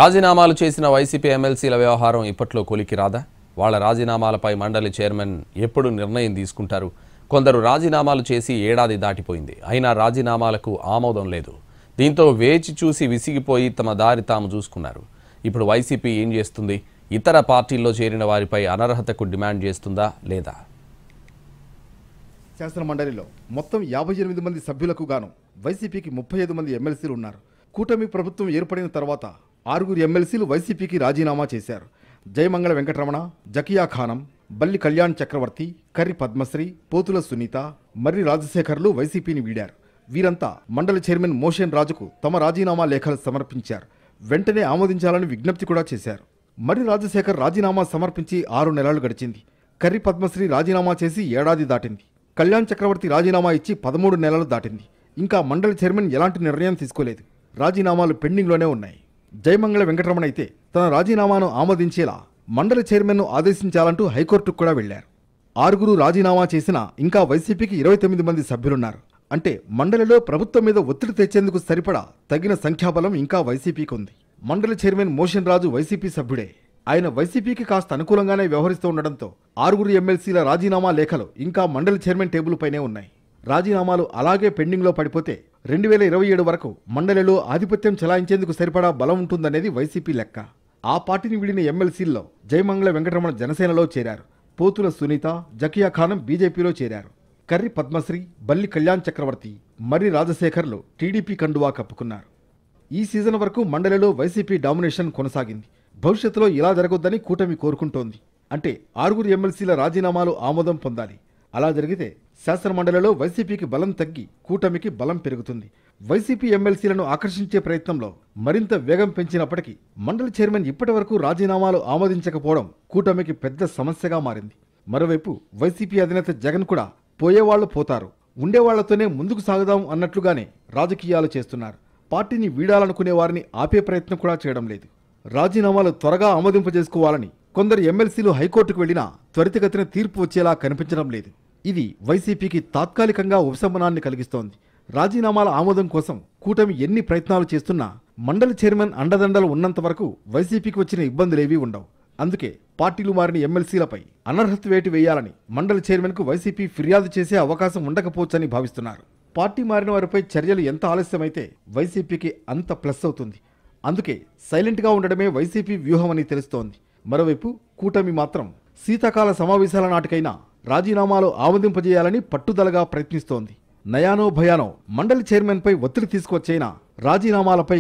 రాజీనామాలు చేసిన వైసీపీ ఎమ్మెల్సీల వ్యవహారం ఇప్పట్లో కొలికి రాదా? వాళ్ళ రాజీనామాలపై మండలి చైర్మన్ ఎప్పుడు నిర్ణయం తీసుకుంటారు? కొందరు రాజీనామాలు చేసి ఏడాది దాటిపోయింది, అయినా రాజీనామాలకు ఆమోదం లేదు. దీంతో వేచి చూసి విసిగిపోయి తమ దారి తాము చూసుకున్నారు. ఇప్పుడు వైసీపీ ఏం చేస్తుంది? ఇతర పార్టీల్లో చేరిన వారిపై అనర్హతకు డిమాండ్ చేస్తుందా లేదా? శాసన మండలిలో మొత్తం 58 మంది సభ్యులకు గాను వైసీపీకి 35 మంది ఎమ్మెల్సీలు ఉన్నారు. కూటమి ప్రభుత్వం ఏర్పడిన తర్వాత 6 ఎమ్మెల్సీలు వైసీపీకి రాజీనామా చేశారు. జయమంగళ వెంకటరమణ, జకియా ఖానం, బల్లి కళ్యాణ్ చక్రవర్తి, కర్రి పద్మశ్రీ, పోతుల సునీత, మర్రి రాజశేఖర్లు వైసీపీని వీడారు. వీరంతా మండలి చైర్మన్ మోషన్ రాజుకు తమ రాజీనామా లేఖలు సమర్పించారు. వెంటనే ఆమోదించాలని విజ్ఞప్తి కూడా చేశారు. మర్రి రాజశేఖర్ రాజీనామా సమర్పించి 6 నెలలు గడిచింది. కర్రి పద్మశ్రీ రాజీనామా చేసి ఏడాది దాటింది. కళ్యాణ్ చక్రవర్తి రాజీనామా ఇచ్చి 13 నెలలు దాటింది. ఇంకా మండలి చైర్మన్ ఎలాంటి నిర్ణయం తీసుకోలేదు. రాజీనామాలు పెండింగ్లోనే ఉన్నాయి. జయమంగళ వెంకటరమణ అయితే తన రాజీనామాను ఆమోదించేలా మండలి చైర్మన్ను ఆదేశించాలంటూ హైకోర్టుకు కూడా వెళ్లారు. 6 రాజీనామా చేసినా ఇంకా వైసీపీకి 29 మంది సభ్యులున్నారు. అంటే మండలిలో ప్రభుత్వం మీద ఒత్తిడి తెచ్చేందుకు సరిపడా తగిన సంఖ్యాబలం ఇంకా వైసీపీకి ఉంది. మండలి చైర్మన్ మోషన్ రాజు వైసీపీ సభ్యుడే. ఆయన వైసీపీకి కాస్త అనుకూలంగానే వ్యవహరిస్తూ ఉండడంతో 6 ఎమ్మెల్సీల రాజీనామా లేఖలు ఇంకా మండలి చైర్మన్ టేబుల్ పైనే ఉన్నాయి. రాజీనామాలు అలాగే పెండింగ్లో పడిపోతే 2027 వరకు మండలిలో ఆధిపత్యం చెలాయించేందుకు సరిపడా బలం ఉంటుందనేది వైసీపీ లెక్క. ఆ పార్టీని వీడిన ఎమ్మెల్సీల్లో జయమంగళ వెంకటరమణ జనసేనలో చేరారు. పోతుల సునీత, జకియా ఖానం బీజేపీలో చేరారు. కర్రి పద్మశ్రీ, బల్లి కళ్యాణ్ చక్రవర్తి, మర్రి రాజశేఖర్లు టీడీపీ కండువా కప్పుకున్నారు. ఈ సీజన్ వరకు మండలిలో వైసీపీ డామినేషన్ కొనసాగింది. భవిష్యత్తులో ఇలా జరగొద్దని కూటమి కోరుకుంటోంది. అంటే 6 ఎమ్మెల్సీల రాజీనామాలు ఆమోదం పొందాలి. అలా జరిగితే శాసన మండలిలో వైసీపీకి బలం తగ్గి కూటమికి బలం పెరుగుతుంది. వైసీపీ ఎమ్మెల్సీలను ఆకర్షించే ప్రయత్నంలో మరింత వేగం పెంచినప్పటికీ మండలి చైర్మన్ ఇప్పటి వరకు రాజీనామాలు ఆమోదించకపోవడం కూటమికి పెద్ద సమస్యగా మారింది. మరోవైపు వైసీపీ అధినేత జగన్ కూడా పోయేవాళ్లు పోతారు, ఉండేవాళ్లతోనే ముందుకు సాగుదాం అన్నట్లుగానే రాజకీయాలు చేస్తున్నారు. పార్టీని వీడాలనుకునే వారిని ఆపే ప్రయత్నం కూడా చేయడం లేదు. రాజీనామాలు త్వరగా ఆమోదింపజేసుకోవాలని కొందరు ఎమ్మెల్సీలు హైకోర్టుకు వెళ్లినా త్వరితగతిన తీర్పు వచ్చేలా కనిపించడం లేదు. ఇది వైసీపీకి తాత్కాలికంగా ఉపశమనాన్ని కలిగిస్తోంది. రాజీనామాల ఆమోదం కోసం కూటమి ఎన్ని ప్రయత్నాలు చేస్తున్నా మండలి చైర్మన్ అండదండలు ఉన్నంత వరకు వైసీపీకి వచ్చిన ఇబ్బందులేవీ ఉండవు. అందుకే పార్టీలు మారిన ఎమ్మెల్సీలపై అనర్హత వేటు వేయాలని మండలి చైర్మన్కు వైసీపీ ఫిర్యాదు చేసే అవకాశం ఉండకపోవచ్చని భావిస్తున్నారు. పార్టీ మారిన వారిపై చర్యలు ఎంత ఆలస్యమైతే వైసీపీకి అంత ప్లస్ అవుతుంది. అందుకే సైలెంట్గా ఉండడమే వైసీపీ వ్యూహమని తెలుస్తోంది. మరోవైపు కూటమి మాత్రం శీతాకాల సమావేశాల నాటికైనా రాజీనామాలు ఆమోదింపజేయాలని పట్టుదలగా ప్రయత్నిస్తోంది. నయానో భయానో మండలి చైర్మన్పై ఒత్తిడి తీసుకొచ్చైనా రాజీనామాలపై